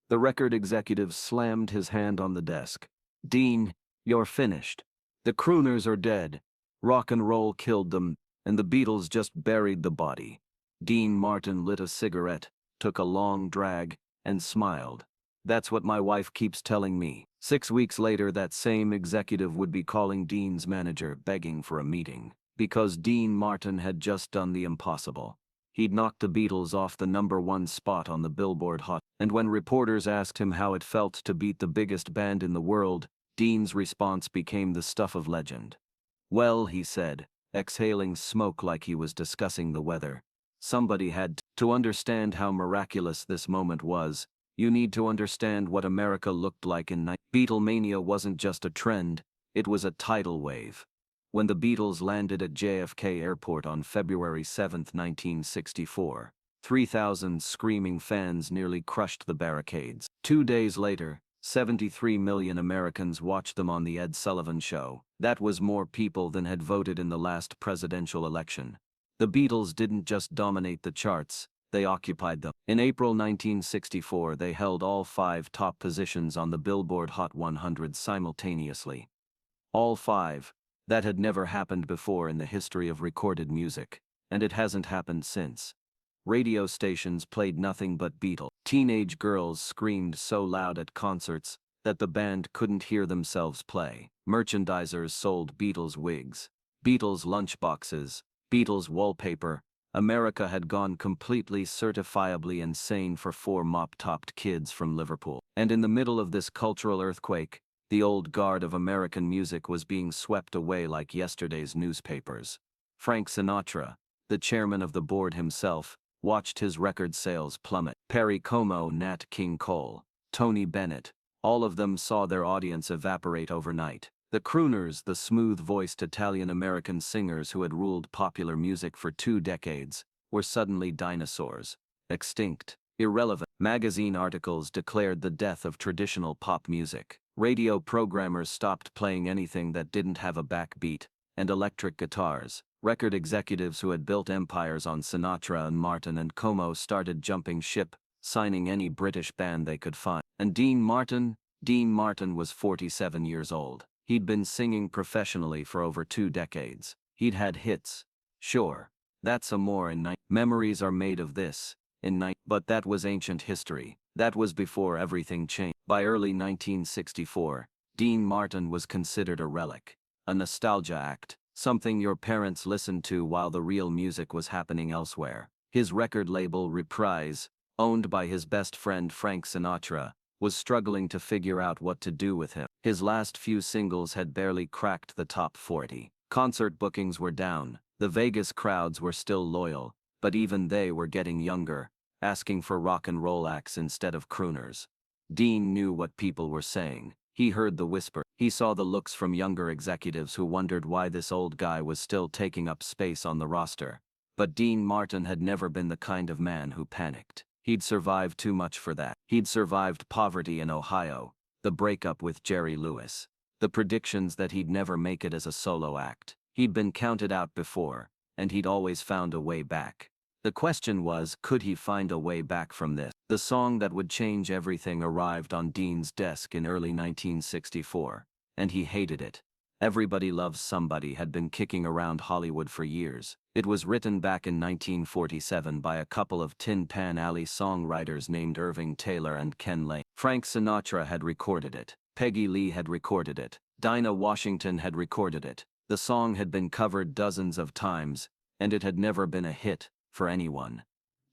The record executive slammed his hand on the desk. "Dean, you're finished. The crooners are dead. Rock and roll killed them, and the Beatles just buried the body." Dean Martin lit a cigarette, took a long drag, and smiled. "That's what my wife keeps telling me." 6 weeks later, that same executive would be calling Dean's manager begging for a meeting, because Dean Martin had just done the impossible. He'd knocked the Beatles off the #1 spot on the Billboard Hot, and when reporters asked him how it felt to beat the biggest band in the world, Dean's response became the stuff of legend. "Well," he said, exhaling smoke like he was discussing the weather, "somebody had to understand how miraculous this moment was. You need to understand what America looked like in Beatlemania wasn't just a trend, it was a tidal wave. When the Beatles landed at JFK Airport on February 7, 1964, 3,000 screaming fans nearly crushed the barricades. 2 days later, 73 million Americans watched them on The Ed Sullivan Show. That was more people than had voted in the last presidential election. The Beatles didn't just dominate the charts, they occupied them. In April 1964, they held all 5 top positions on the Billboard Hot 100 simultaneously. All 5. That had never happened before in the history of recorded music, and it hasn't happened since. Radio stations played nothing but Beatles. Teenage girls screamed so loud at concerts that the band couldn't hear themselves play. Merchandisers sold Beatles wigs, Beatles lunchboxes, Beatles wallpaper. America had gone completely certifiably insane for 4 mop-topped kids from Liverpool. And in the middle of this cultural earthquake, the old guard of American music was being swept away like yesterday's newspapers. Frank Sinatra, the chairman of the board himself, watched his record sales plummet. Perry Como, Nat King Cole, Tony Bennett, all of them saw their audience evaporate overnight. The crooners, the smooth-voiced Italian-American singers who had ruled popular music for 2 decades, were suddenly dinosaurs. Extinct, irrelevant. Magazine articles declared the death of traditional pop music. Radio programmers stopped playing anything that didn't have a backbeat and electric guitars. Record executives who had built empires on Sinatra and Martin and Como started jumping ship, signing any British band they could find. And Dean Martin was 47 years old. He'd been singing professionally for over 2 decades. He'd had hits. Sure, that's a more in memories are made of this, but that was ancient history. That was before everything changed. By early 1964, Dean Martin was considered a relic, a nostalgia act, something your parents listened to while the real music was happening elsewhere. His record label, Reprise, owned by his best friend Frank Sinatra, was struggling to figure out what to do with him. His last few singles had barely cracked the top 40. Concert bookings were down. The Vegas crowds were still loyal, but even they were getting younger, asking for rock and roll acts instead of crooners. Dean knew what people were saying. He heard the whisper. He saw the looks from younger executives who wondered why this old guy was still taking up space on the roster. But Dean Martin had never been the kind of man who panicked. He'd survived too much for that. He'd survived poverty in Ohio, the breakup with Jerry Lewis, the predictions that he'd never make it as a solo act. He'd been counted out before, and he'd always found a way back. The question was, could he find a way back from this? The song that would change everything arrived on Dean's desk in early 1964, and he hated it. Everybody Loves Somebody had been kicking around Hollywood for years. It was written back in 1947 by a couple of Tin Pan Alley songwriters named Irving Taylor and Ken Lane. Frank Sinatra had recorded it. Peggy Lee had recorded it. Dinah Washington had recorded it. The song had been covered dozens of times, and it had never been a hit for anyone.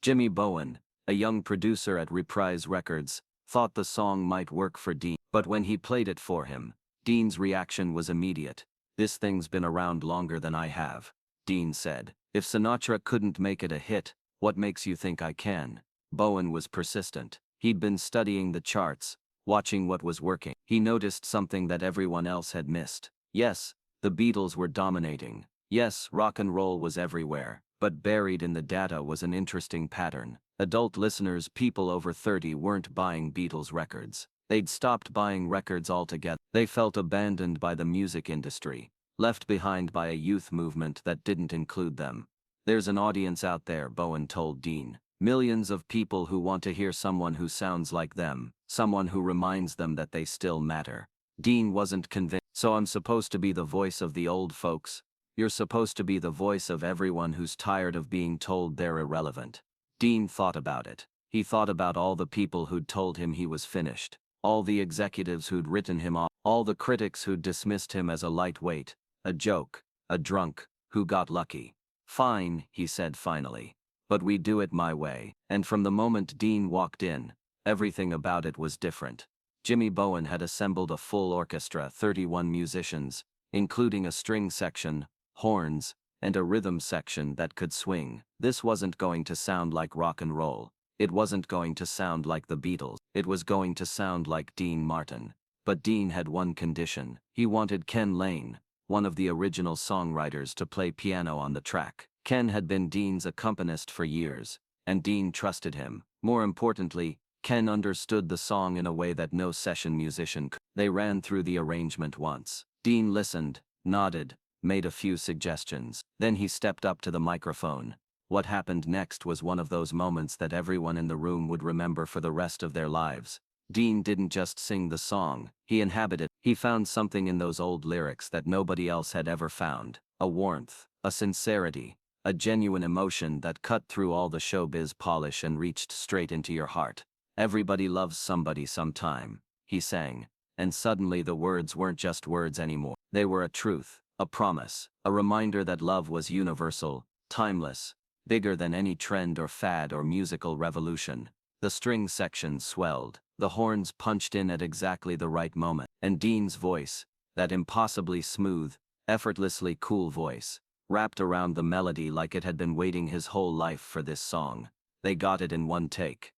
Jimmy Bowen, a young producer at Reprise Records, thought the song might work for Dean. But when he played it for him, Dean's reaction was immediate. "This thing's been around longer than I have," Dean said. "If Sinatra couldn't make it a hit, what makes you think I can?" Bowen was persistent. He'd been studying the charts, watching what was working. He noticed something that everyone else had missed. Yes, the Beatles were dominating. Yes, rock and roll was everywhere. But buried in the data was an interesting pattern. Adult listeners, people over 30, weren't buying Beatles records. They'd stopped buying records altogether. They felt abandoned by the music industry, left behind by a youth movement that didn't include them. "There's an audience out there," Bowen told Dean. Millions of people who want to hear someone who sounds like them, someone who reminds them that they still matter. Dean wasn't convinced. So I'm supposed to be the voice of the old folks? You're supposed to be the voice of everyone who's tired of being told they're irrelevant. Dean thought about it. He thought about all the people who'd told him he was finished, all the executives who'd written him off, all the critics who'd dismissed him as a lightweight, a joke, a drunk, who got lucky. Fine, he said finally. But we do it my way. And from the moment Dean walked in, everything about it was different. Jimmy Bowen had assembled a full orchestra, 31 musicians, including a string section, horns, and a rhythm section that could swing. This wasn't going to sound like rock and roll. It wasn't going to sound like the Beatles. It was going to sound like Dean Martin. But Dean had one condition. He wanted Ken Lane, one of the original songwriters, to play piano on the track. Ken had been Dean's accompanist for years, and Dean trusted him. More importantly, Ken understood the song in a way that no session musician could. They ran through the arrangement once. Dean listened, nodded, made a few suggestions. Then he stepped up to the microphone. What happened next was one of those moments that everyone in the room would remember for the rest of their lives. Dean didn't just sing the song, he inhabited. He found something in those old lyrics that nobody else had ever found. A warmth, a sincerity, a genuine emotion that cut through all the showbiz polish and reached straight into your heart. Everybody loves somebody sometime, he sang, and suddenly the words weren't just words anymore. They were a truth, a promise, a reminder that love was universal, timeless, bigger than any trend or fad or musical revolution. The string section swelled, the horns punched in at exactly the right moment, and Dean's voice, that impossibly smooth, effortlessly cool voice, wrapped around the melody like it had been waiting his whole life for this song. They got it in one take,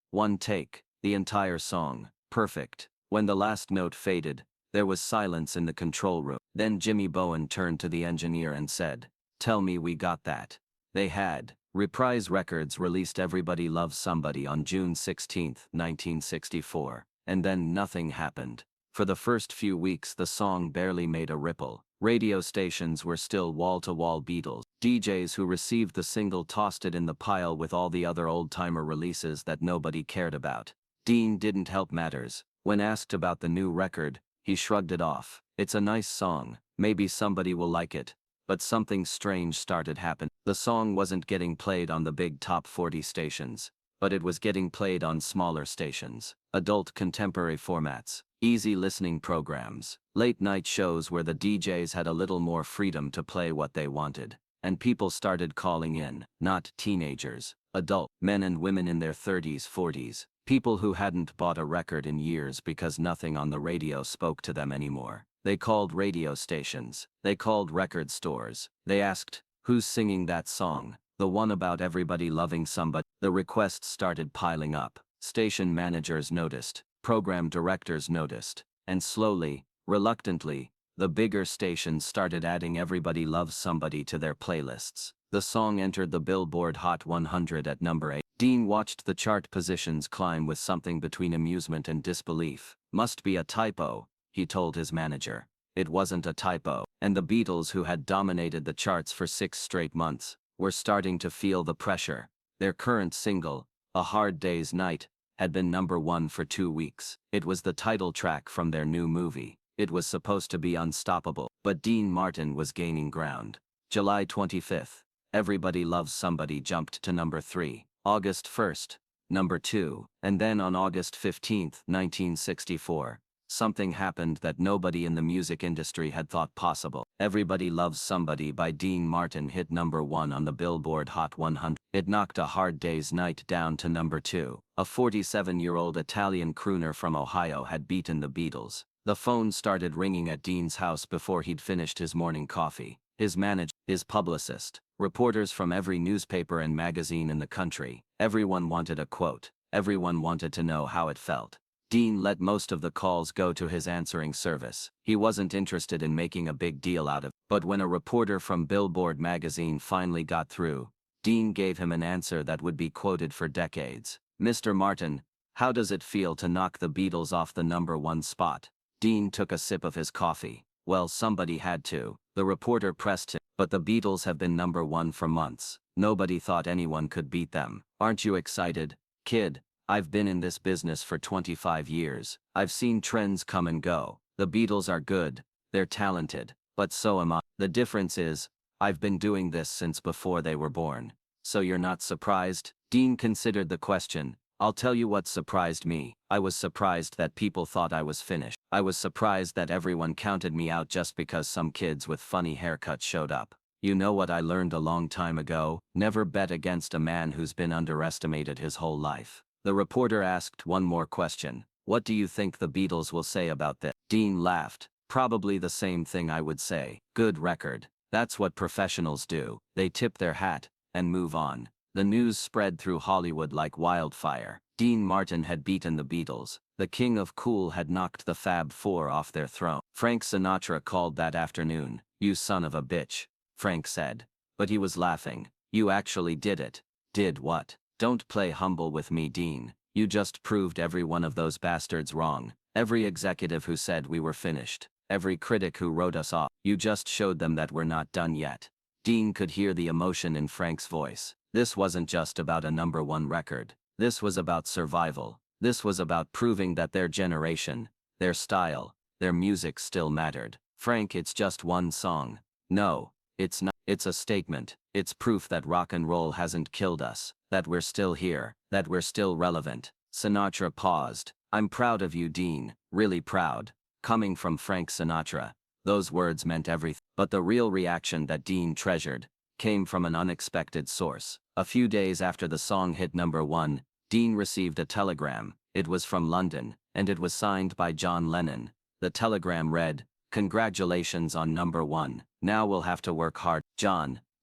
the entire song, perfect. When the last note faded, there was silence in the control room. Then Jimmy Bowen turned to the engineer and said, "Tell me we got that." They had. Reprise Records released Everybody Loves Somebody on June 16, 1964, and then nothing happened. For the first few weeks the song barely made a ripple. Radio stations were still wall-to-wall Beatles. DJs who received the single tossed it in the pile with all the other old-timer releases that nobody cared about. Dean didn't help matters. When asked about the new record, he shrugged it off. It's a nice song, maybe somebody will like it. But something strange started happening. The song wasn't getting played on the big top 40 stations, but it was getting played on smaller stations, adult contemporary formats, easy listening programs, late-night shows where the DJs had a little more freedom to play what they wanted. And people started calling in, not teenagers, adult men and women in their 30s, 40s, people who hadn't bought a record in years because nothing on the radio spoke to them anymore. They called radio stations, they called record stores, they asked, "Who's singing that song? The one about everybody loving somebody?" The requests started piling up. Station managers noticed, program directors noticed, and slowly, reluctantly, the bigger stations started adding Everybody Loves Somebody to their playlists. The song entered the Billboard Hot 100 at number 8. Dean watched the chart positions climb with something between amusement and disbelief. "Must be a typo," he told his manager. It wasn't a typo, and the Beatles, who had dominated the charts for 6 straight months, were starting to feel the pressure. Their current single, A Hard Day's Night, had been number 1 for 2 weeks. It was the title track from their new movie. It was supposed to be unstoppable, but Dean Martin was gaining ground. July 25th, Everybody Loves Somebody jumped to number 3. August 1st, number 2, and then on August 15th, 1964, something happened that nobody in the music industry had thought possible. Everybody Loves Somebody by Dean Martin hit number 1 on the Billboard Hot 100. It knocked A Hard Day's Night down to number 2. A 47-year-old Italian crooner from Ohio had beaten the Beatles. The phone started ringing at Dean's house before he'd finished his morning coffee. His manager, his publicist, reporters from every newspaper and magazine in the country. Everyone wanted a quote. Everyone wanted to know how it felt. Dean let most of the calls go to his answering service. He wasn't interested in making a big deal out of it. But when a reporter from Billboard magazine finally got through, Dean gave him an answer that would be quoted for decades. "Mr. Martin, how does it feel to knock the Beatles off the number 1 spot?" Dean took a sip of his coffee. "Well, somebody had to." The reporter pressed him. "But the Beatles have been number 1 for months. Nobody thought anyone could beat them." Aren't you excited? Kid, I've been in this business for 25 years. I've seen trends come and go. The Beatles are good, they're talented, but so am I. The difference is, I've been doing this since before they were born. So you're not surprised? Dean considered the question. I'll tell you what surprised me. I was surprised that people thought I was finished. I was surprised that everyone counted me out just because some kids with funny haircuts showed up. You know what I learned a long time ago? Never bet against a man who's been underestimated his whole life. The reporter asked one more question. What do you think the Beatles will say about this? Dean laughed. Probably the same thing I would say. Good record. That's what professionals do. They tip their hat and move on. The news spread through Hollywood like wildfire. Dean Martin had beaten the Beatles. The king of cool had knocked the Fab Four off their throne. Frank Sinatra called that afternoon. You son of a bitch, Frank said. But he was laughing. You actually did it. Did what? Don't play humble with me, Dean. You just proved every one of those bastards wrong. Every executive who said we were finished. Every critic who wrote us off. You just showed them that we're not done yet. Dean could hear the emotion in Frank's voice. This wasn't just about a #1 record. This was about survival. This was about proving that their generation, their style, their music still mattered. Frank, it's just one song. No, it's not. It's a statement. It's proof that rock and roll hasn't killed us, that we're still here, that we're still relevant. Sinatra paused. I'm proud of you, Dean, really proud. Coming from Frank Sinatra, those words meant everything. But the real reaction that Dean treasured came from an unexpected source. A few days after the song hit #1, Dean received a telegram. It was from London, and it was signed by John Lennon. The telegram read, "Congratulations on #1. Now we'll have to work hard."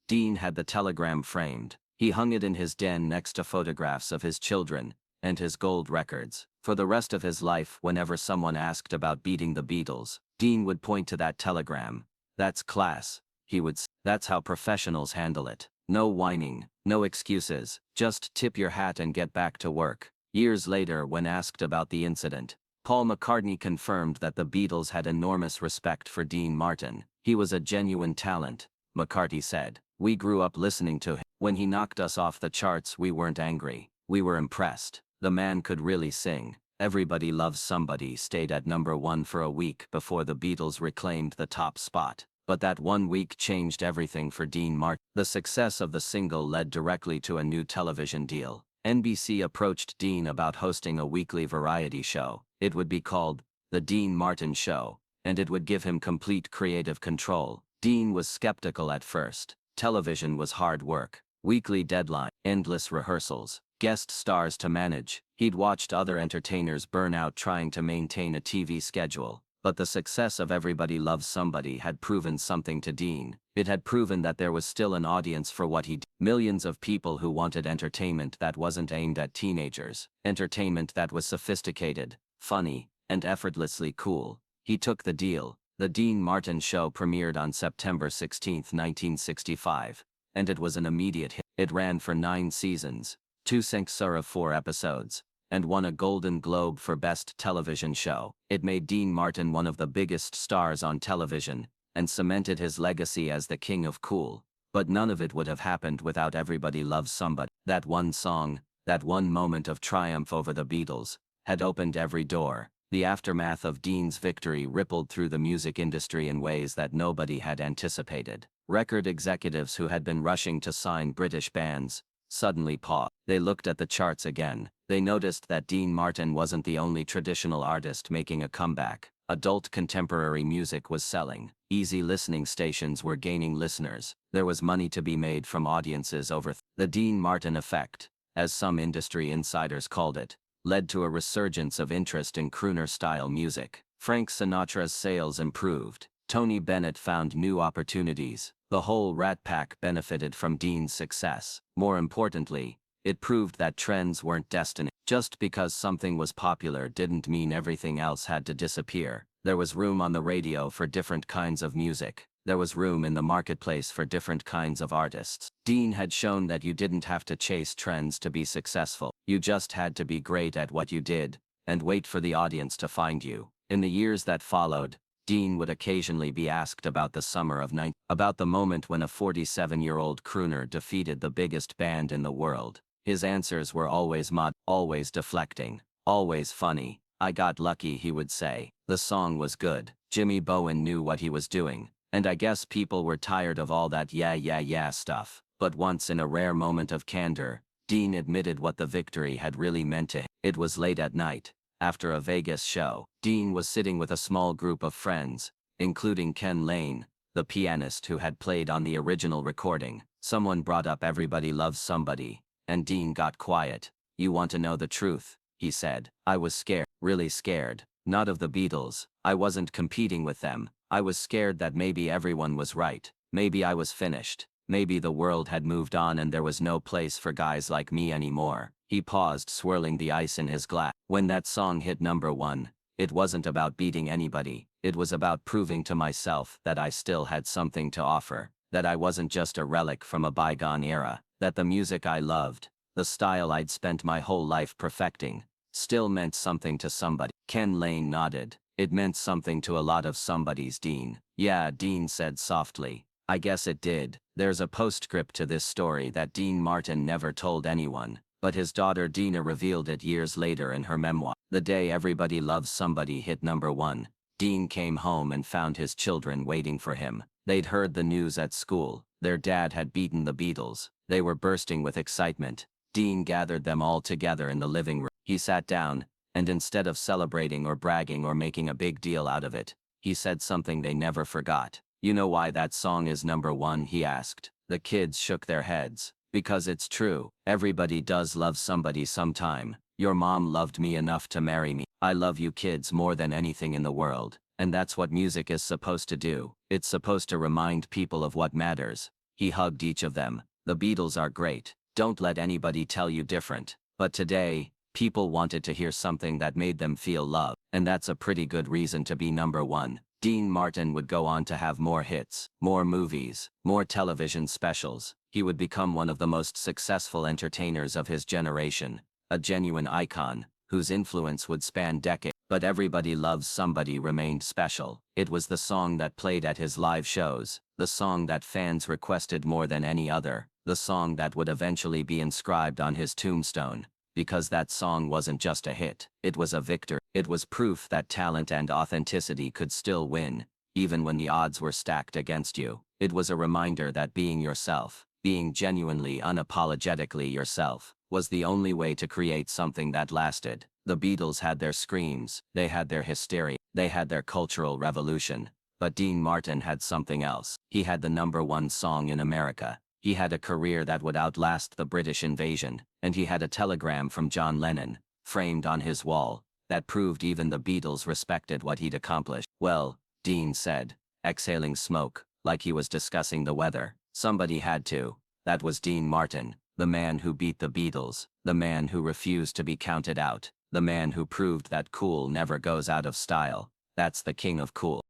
Dean had the telegram framed. He hung it in his den next to photographs of his children and his gold records. For the rest of his life, whenever someone asked about beating the Beatles, Dean would point to that telegram. That's class, he would say. That's how professionals handle it. No whining, no excuses, just tip your hat and get back to work. Years later, when asked about the incident, Paul McCartney confirmed that the Beatles had enormous respect for Dean Martin. He was a genuine talent, McCartney said. We grew up listening to him. When he knocked us off the charts, we weren't angry. We were impressed. The man could really sing. Everybody Loves Somebody stayed at #1 for a week before the Beatles reclaimed the top spot. But that one week changed everything for Dean Martin. The success of the single led directly to a new television deal. NBC approached Dean about hosting a weekly variety show. It would be called The Dean Martin Show, and it would give him complete creative control. Dean was skeptical at first. Television was hard work. Weekly deadline, endless rehearsals, guest stars to manage. He'd watched other entertainers burn out trying to maintain a TV schedule. But the success of Everybody Loves Somebody had proven something to Dean. It had proven that there was still an audience for what he did. Millions of people who wanted entertainment that wasn't aimed at teenagers. Entertainment that was sophisticated, funny, and effortlessly cool. He took the deal. The Dean Martin Show premiered on September 16, 1965. And it was an immediate hit. It ran for 9 seasons, 2 censure of 4 episodes, and won a Golden Globe for Best Television Show. It made Dean Martin one of the biggest stars on television, and cemented his legacy as the king of cool. But none of it would have happened without Everybody Loves Somebody. That one song, that one moment of triumph over the Beatles, had opened every door. The aftermath of Dean's victory rippled through the music industry in ways that nobody had anticipated. Record executives who had been rushing to sign British bands suddenly paused. They looked at the charts again. They noticed that Dean Martin wasn't the only traditional artist making a comeback. Adult contemporary music was selling. Easy listening stations were gaining listeners. There was money to be made from audiences over the Dean Martin effect, as some industry insiders called it, led to a resurgence of interest in crooner-style music. Frank Sinatra's sales improved. Tony Bennett found new opportunities. The whole Rat Pack benefited from Dean's success. More importantly, it proved that trends weren't destiny. Just because something was popular didn't mean everything else had to disappear. There was room on the radio for different kinds of music. There was room in the marketplace for different kinds of artists. Dean had shown that you didn't have to chase trends to be successful. You just had to be great at what you did, and wait for the audience to find you. In the years that followed, Dean would occasionally be asked about the summer of about the moment when a 47-year-old crooner defeated the biggest band in the world. His answers were always always deflecting, always funny. I got lucky, he would say. The song was good. Jimmy Bowen knew what he was doing. And I guess people were tired of all that yeah stuff. But once in a rare moment of candor, Dean admitted what the victory had really meant to him. It was late at night. After a Vegas show, Dean was sitting with a small group of friends, including Ken Lane, the pianist who had played on the original recording. Someone brought up Everybody Loves Somebody, and Dean got quiet. You want to know the truth, he said. I was scared, really scared. Not of the Beatles. I wasn't competing with them. I was scared that maybe everyone was right. Maybe I was finished. Maybe the world had moved on and there was no place for guys like me anymore. He paused, swirling the ice in his glass. When that song hit #1, it wasn't about beating anybody. It was about proving to myself that I still had something to offer, that I wasn't just a relic from a bygone era, that the music I loved, the style I'd spent my whole life perfecting, still meant something to somebody. Ken Lane nodded. It meant something to a lot of somebodies, Dean. Yeah, Dean said softly. I guess it did. There's a postscript to this story that Dean Martin never told anyone, but his daughter Dina revealed it years later in her memoir. The day Everybody Loves Somebody hit #1, Dean came home and found his children waiting for him. They'd heard the news at school. Their dad had beaten the Beatles. They were bursting with excitement. Dean gathered them all together in the living room. He sat down, and instead of celebrating or bragging or making a big deal out of it, he said something they never forgot. You know why that song is #1? He asked. The kids shook their heads. Because it's true. Everybody does love somebody sometime. Your mom loved me enough to marry me. I love you kids more than anything in the world. And that's what music is supposed to do. It's supposed to remind people of what matters. He hugged each of them. The Beatles are great. Don't let anybody tell you different. But today, people wanted to hear something that made them feel love. And that's a pretty good reason to be #1. Dean Martin would go on to have more hits, more movies, more television specials. He would become one of the most successful entertainers of his generation, a genuine icon, whose influence would span decades. But Everybody Loves Somebody remained special. It was the song that played at his live shows, the song that fans requested more than any other, the song that would eventually be inscribed on his tombstone. Because that song wasn't just a hit, it was a victory. It was proof that talent and authenticity could still win, even when the odds were stacked against you. It was a reminder that being yourself, being genuinely, unapologetically yourself, was the only way to create something that lasted. The Beatles had their screams, they had their hysteria, they had their cultural revolution. But Dean Martin had something else. He had the #1 song in America. He had a career that would outlast the British invasion, and he had a telegram from John Lennon, framed on his wall, that proved even the Beatles respected what he'd accomplished. Well, Dean said, exhaling smoke, like he was discussing the weather, somebody had to. That was Dean Martin, the man who beat the Beatles, the man who refused to be counted out, the man who proved that cool never goes out of style. That's the king of cool.